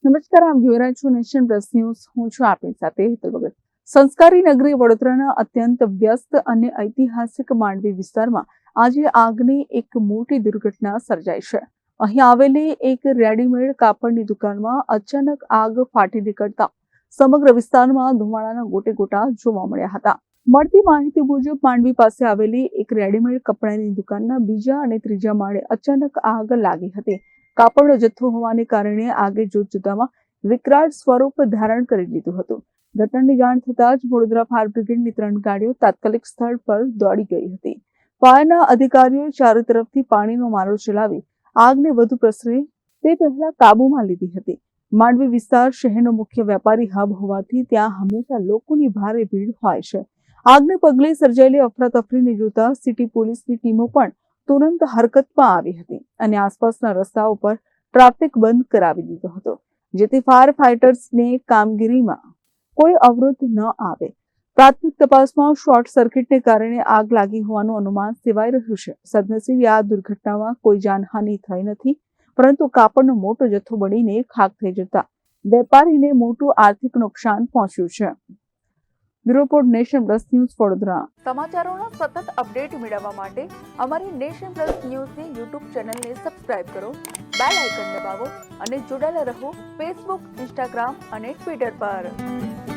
નમસ્કાર, આપ જોઈ રહ્યા છો નેશન પ્લસ ન્યૂઝ. હું છું આપની સાથે હેતલ ભગત. સંસ્કારી નગરી વડોદરાના અત્યંત વ્યસ્ત અને ઐતિહાસિક માંડવી વિસ્તારમાં આજે આગની એક મોટી દુર્ઘટના સર્જાઈ છે. અહીં આવેલી એક રેડીમેડ કાપડની દુકાનમાં અચાનક આગ ફાટી નીકળતા સમગ્ર વિસ્તારમાં ધુમાડાના ગોટે ગોટા જોવા મળ્યા હતા. મળતી માહિતી મુજબ માંડવી પાસે આવેલી એક રેડીમેડ કપડાની દુકાનના બીજા અને ત્રીજા માળે અચાનક આગ લાગી હતી. કાપડનો જથ્થો હોવાને કારણે આગે જોતજોતામાં વિકરાળ સ્વરૂપ ધારણ કરી લીધું હતું. ઘટનાની જાણ થતાં જ વડોદરા ફાયર બ્રિગેડની 3 ગાડીઓ તાત્કાલિક સ્થળ પર દોડી ગઈ હતી. ફાયરના અધિકારીઓએ ચારે તરફથી પાણીનો મારો ચલાવી આગને વધુ પ્રસરે તે પહેલા કાબૂમાં લીધી હતી. માંડવી વિસ્તાર શહેરનો મુખ્ય વેપારી હબ હોવાથી ત્યાં હંમેશા લોકોની ભારે ભીડ હોય છે. આગને પગલે સર્જાયેલી અફરાતફરીને જોતા સિટી પોલીસની ટીમો પણ તુરંત હરકતમાં આવી હતી અને આસપાસના રસ્તાઓ પર ટ્રાફિક બંધ કરાવી દીધો હતો, જેથી ફાયર ફાઇટર્સને કામગીરીમાં કોઈ અવરોધ ન આવે. પ્રાથમિક તપાસમાં શોર્ટ સર્કિટને કારણે આગ લાગી હોવાનું અનુમાન સેવાઈ રહ્યું છે. સદનસીબે આ દુર્ઘટનામાં કોઈ જાનહાનિ થઈ નથી, પરંતુ કાપડનો મોટો જથ્થો બળીને ખાખ થઈ જતા વેપારીને મોટું આર્થિક નુકસાન પહોંચ્યું છે. Report Nation Plus News Vadodara. સમાચારોના સતત અપડેટ મેળવવા માટે અમારી નેશન પ્લસ ન્યૂઝની યુટ્યુબ ચેનલને સબસ્ક્રાઇબ કરો, બેલ આઇકન દબાવો અને જોડાયેલા રહો ફેસબુક, ઇન્સ્ટાગ્રામ અને ટ્વિટર પર.